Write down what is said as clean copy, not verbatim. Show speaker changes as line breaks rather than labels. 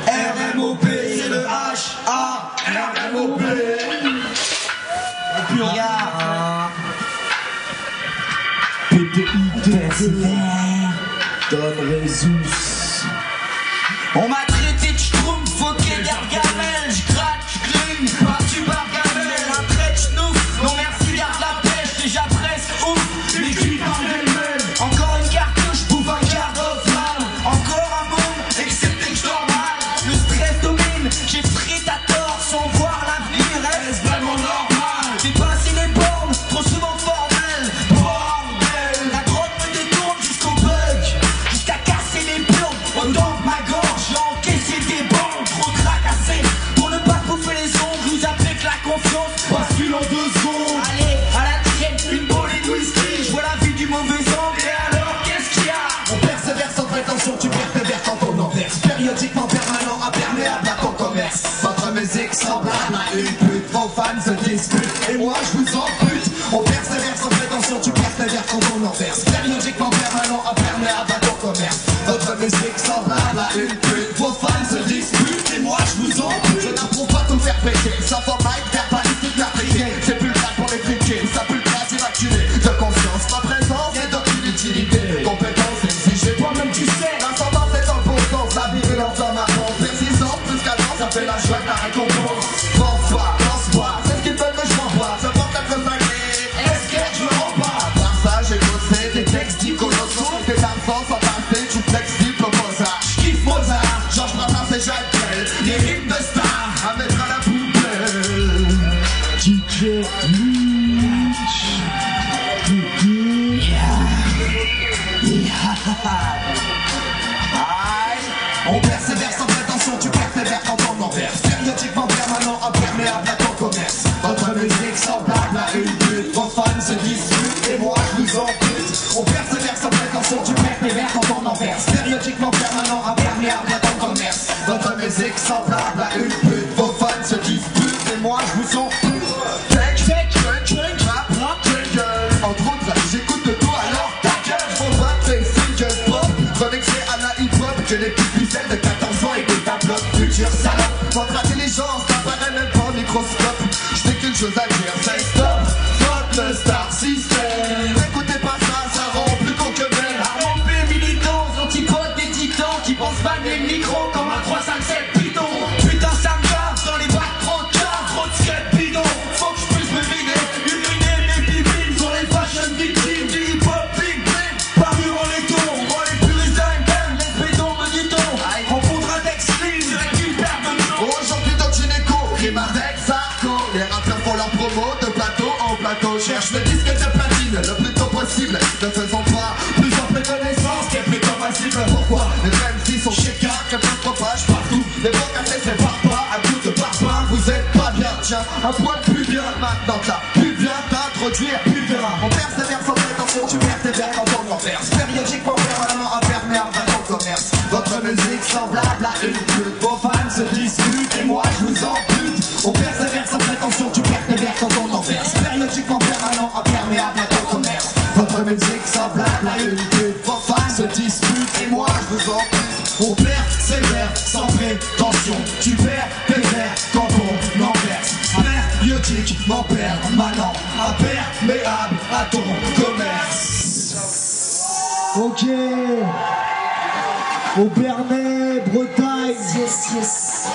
RMOP, c'est le H-A-RMOP. Et puis regarde, PTI, Don Rezus. On m'a traité de schtroumpf, foqué d'ergamel. J'gratte, j'grigne, par-tu par gamelle. Un trait de schnouf, non merci, garde la pêche. Déjà presque ouf, l'équipe par elle-même. Encore une cartouche, bouffe un quart d'off-man. Encore un monde, excepté que j'dors mal. Le stress domine, j'ai frite à tort sans voir l'avenir. Est-ce vraiment normal? Dépasser les bornes, trop souvent formelles. Bordel, la drogue me détourne jusqu'au bug, jusqu'à casser les plombs. Autant que ma gorge, j'ai encaissé des bandes. Trop tracassé, pour ne pas bouffer les ongles. Vous appelez que la confiance bascule en 2 secondes. Allez, à la tienne, une bolée de whisky. Je vois la vie du mauvais angle, et alors qu'est-ce qu'il y a?
On persévère sans prétention, tu persévères quand on en verse. Périodiquement permanent, imperméable à ton commerce. Votre musique semblable à une pute. Vos fans se disputent, et moi je vous ampute. On persévère sans prétention, tu persévères quand on en verse. Périodiquement permanent, imperméable à ton commerce. Votre musique semblable à une pute. Vos fans se disputent, et moi je vous ampute. Je n'approuve pas tout faire péter, ça format verbalistique l'appliquer. C'est plus le cas pour les friquer, ça pue le cas d'immaculé. De conscience, ma présence est d'aucune utilité. Compétence exigée, toi-même tu sais. L'ascendant c'est en constance, la vie est dans ma pompe. Persistance plus qu'avant, ça fait la joie de la récompense. Pense-toi, c'est ce qu'ils veulent que je m'envoie. Ça porte être cinglé, est-ce que je me rends pas? Par ça j'ai bossé des textes dits colossaux. Des absences en passé, tu flexible au Mozart. J'kiffe Mozart, Georges Brassens et Jacques Brel. Les rythmes de star à mettre à la poubelle.
DJ Lynch.
On persévère sans prétention, tu persévères quand on en verse. Périodiquement permanent, imperméable à ton commerce. Votre musique semblable à une pute. Vos fans se disputent et moi je vous ampute. On persévère sans prétention, tu persévères quand on en verse. Périodiquement permanent, imperméable à ton commerce. Votre musique semblable à une pute. Vos fans se disputent et moi je vous ampute. Rap, jungle. Entre autres, j'écoute de toi alors ta gueule. Mon rap c'est single pop, remixé à la hip-hop. Que les petites pucelles de 14 ans et des tableaux futur salope. Votre intelligence n'apparaît même pas au microscope. J'ai qu'une chose à dire, c'est stop. Fuck le star system. N'écoutez pas ça, ça rend plus con que belle.
RMOP militants, antipodes des titans qui pensent banner le micro comme un 357 bidon. Putain ça me gave dans les bacs trop tard, trop de skate bidon. Faut que je puisse me vider, uriner mes bibines sur les fashion victimes du hip-hop big big. Paru en laiton, oh les puritains aiment les bédons me dit-on. Rencontre un texte clean, direct qu'ils perdent le nom.
Aujourd'hui dans Gynéco, rime avec Sarko. Les rappeurs font leur promo de plateau en plateau. Cherche le disque de platine le plus tôt possible. Ne faisons pas plusieurs reconnaissances qui est plutôt facile. Pourquoi les MC sont chez K, que ça se propage partout. Les bons cafés c'est pas à coup de parpaing. Vous êtes pas bien, tiens, un poil plus bien. Maintenant t'as plus bien t'introduire, plus bien. On persévère sans prétention, tu persévères quand on en verse. Périodiquement permanemment imperméable à ton commerce. Votre musique semblable à une pute. Vos fans se disputent et moi je vous ampute. On persévère sans prétention, tu persévères quand on en verse. Périodiquement permanent, imperméable à ton commerce. Votre musique semblable à une pute. Vos fans se disputent et moi je vous ampute. On persévère sans prétention, tu persévères quand on en verse. Périodiquement permanent, imperméable à ton commerce.
Ok. Au Bernay, Bretagne. Yes, yes.